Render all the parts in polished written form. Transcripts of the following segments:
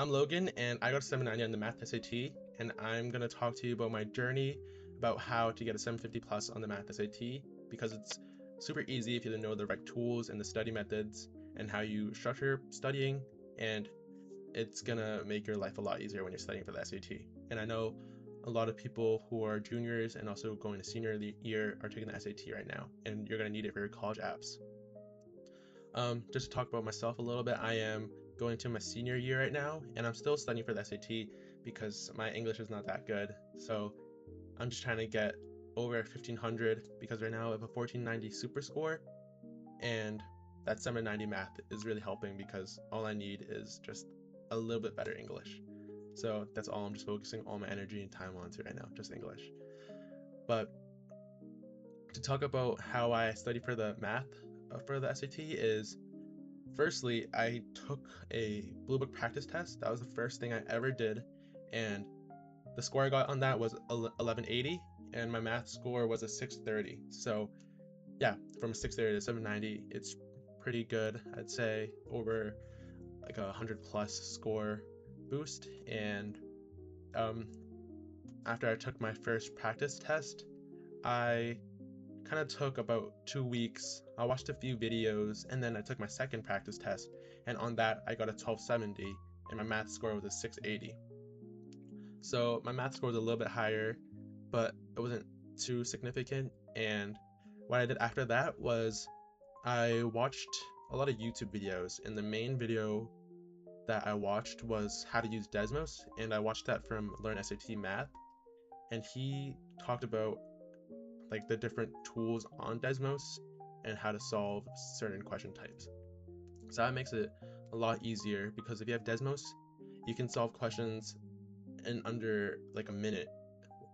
I'm Logan, and I got a 790 on the Math SAT, and I'm going to talk to you about my journey about how to get a 750 plus on the Math SAT, because it's super easy if you know the right tools and the study methods and how you structure studying, and it's going to make your life a lot easier when you're studying for the SAT. And I know a lot of people who are juniors and also going to senior year are taking the SAT right now, and you're going to need it for your college apps. Just to talk about myself a little bit, I am going to my senior year right now, and I'm still studying for the SAT because my English is not that good. So I'm just trying to get over 1500 because right now I have a 1490 superscore, and that 790 math is really helping because all I need is just a little bit better English. So that's all I'm just focusing all my energy and time onto right now, just English. But to talk about how I study for the math for the SAT is, firstly, I took a Blue Book practice test. That was the first thing I ever did, and the score I got on that was 1180, and my math score was a 630. So yeah, from a 630 to 790, it's pretty good. I'd say over like 100 plus score boost. And after I took my first practice test, I kind of took about 2 weeks. I watched a few videos, and then I took my second practice test, and on that I got a 1270, and my math score was a 680. So my math score was a little bit higher, but it wasn't too significant. And what I did after that was I watched a lot of YouTube videos, and the main video that I watched was how to use Desmos, and I watched that from Learn SAT Math, and he talked about like the different tools on Desmos and how to solve certain question types. So that makes it a lot easier because if you have Desmos, you can solve questions in under like a minute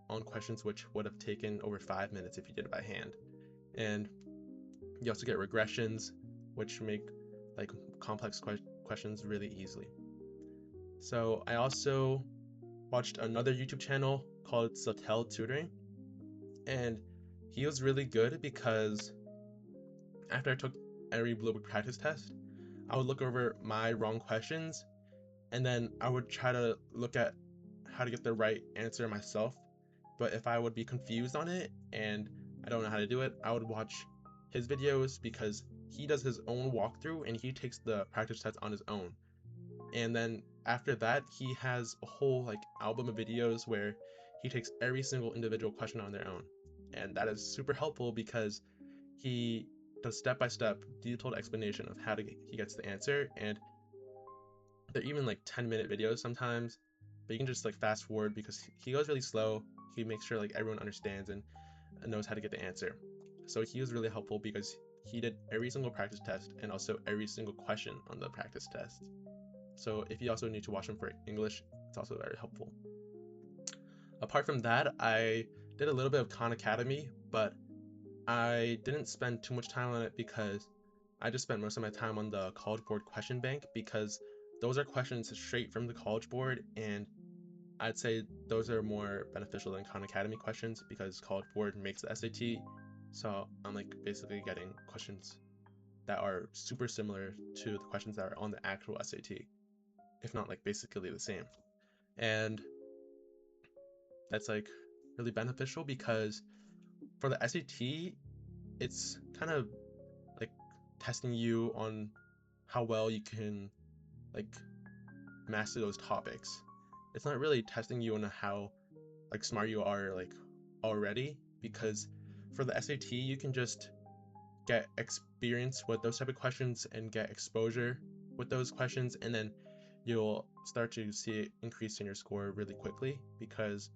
on questions which would have taken over 5 minutes if you did it by hand. And you also get regressions, which make like complex questions really easily. So I also watched another YouTube channel called Sotel Tutoring, and he was really good because after I took every Blue Book practice test, I would look over my wrong questions, and then I would try to look at how to get the right answer myself. But if I would be confused on it and I don't know how to do it, I would watch his videos because he does his own walkthrough and he takes the practice test on his own. And then after that, he has a whole like album of videos where he takes every single individual question on their own. And that is super helpful because he does step-by-step detailed explanation of how he gets the answer, and they're even like 10-minute videos sometimes, but you can just like fast forward because he goes really slow. He makes sure like everyone understands and knows how to get the answer. So he was really helpful because he did every single practice test and also every single question on the practice test. So if you also need to watch him for English, it's also very helpful. Apart from that, I did a little bit of Khan Academy, but I didn't spend too much time on it because I just spent most of my time on the College Board question bank because those are questions straight from the College Board, and I'd say those are more beneficial than Khan Academy questions because College Board makes the SAT. So I'm like basically getting questions that are super similar to the questions that are on the actual SAT, if not like basically the same. And that's like really beneficial because for the SAT, it's kind of like testing you on how well you can like master those topics. It's not really testing you on how like smart you are like already, because for the SAT you can just get experience with those type of questions and get exposure with those questions, and then you'll start to see it increase in your score really quickly because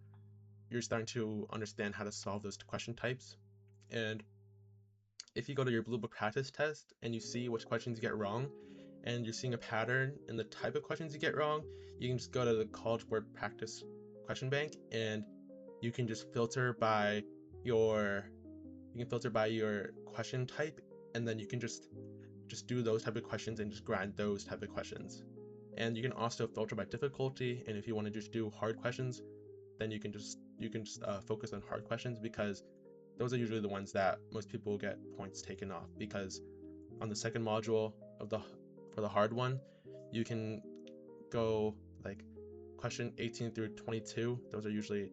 you're starting to understand how to solve those question types. And if you go to your Blue Book practice test and you see which questions you get wrong, and you're seeing a pattern in the type of questions you get wrong, you can just go to the College Board practice question bank and you can just filter by your question type, and then you can just do those type of questions and just grind those type of questions. And you can also filter by difficulty, and if you want to just do hard questions, then you can just focus on hard questions because those are usually the ones that most people get points taken off, because on the second module of for the hard one, you can go like question 18 through 22. Those are usually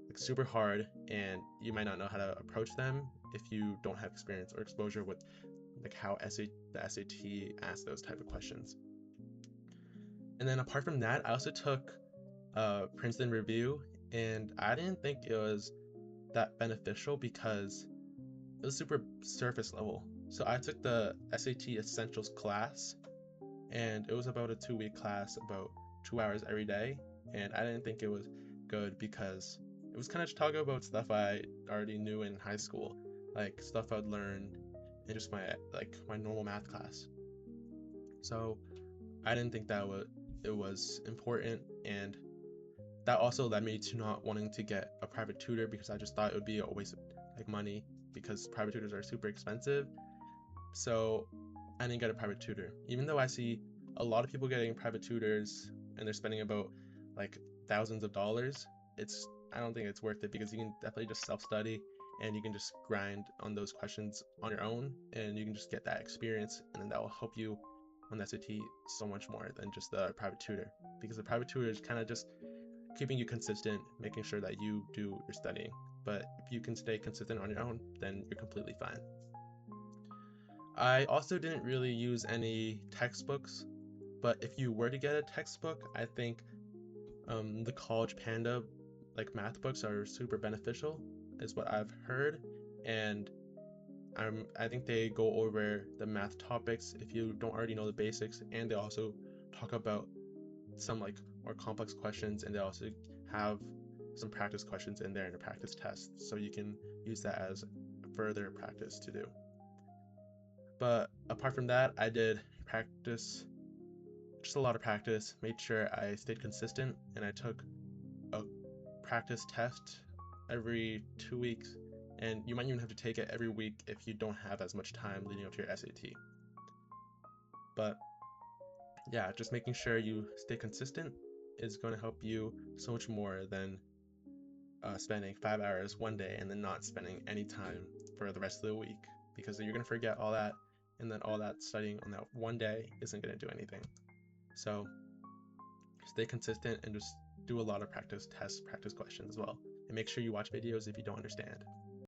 like super hard, and you might not know how to approach them if you don't have experience or exposure with like how the SAT asks those type of questions. And then apart from that, I also took Princeton Review, and I didn't think it was that beneficial because it was super surface level. So I took the SAT Essentials class, and it was about a 2-week class, about 2 hours every day, and I didn't think it was good because it was kind of talking about stuff I already knew in high school, like stuff I'd learned in just my normal math class. So I didn't think that it was important, and that also led me to not wanting to get a private tutor because I just thought it would be a waste of like money because private tutors are super expensive. So I didn't get a private tutor, even though I see a lot of people getting private tutors and they're spending about like thousands of dollars. I don't think it's worth it because you can definitely just self-study and you can just grind on those questions on your own, and you can just get that experience, and then that will help you on the SAT so much more than just the private tutor, because the private tutor is kind of just keeping you consistent, making sure that you do your studying. But if you can stay consistent on your own, then you're completely fine. I also didn't really use any textbooks, but if you were to get a textbook, I think the College Panda like math books are super beneficial, is what I've heard, and I think they go over the math topics if you don't already know the basics, and they also talk about some like more complex questions, and they also have some practice questions in there in a practice test, so you can use that as further practice to do. But apart from that, I did practice, just a lot of practice, made sure I stayed consistent, and I took a practice test every 2 weeks, and you might even have to take it every week if you don't have as much time leading up to your SAT. But yeah, just making sure you stay consistent is going to help you so much more than spending 5 hours one day and then not spending any time for the rest of the week, because you're going to forget all that, and then all that studying on that one day isn't going to do anything. So stay consistent and just do a lot of practice tests, practice questions as well, and make sure you watch videos if you don't understand.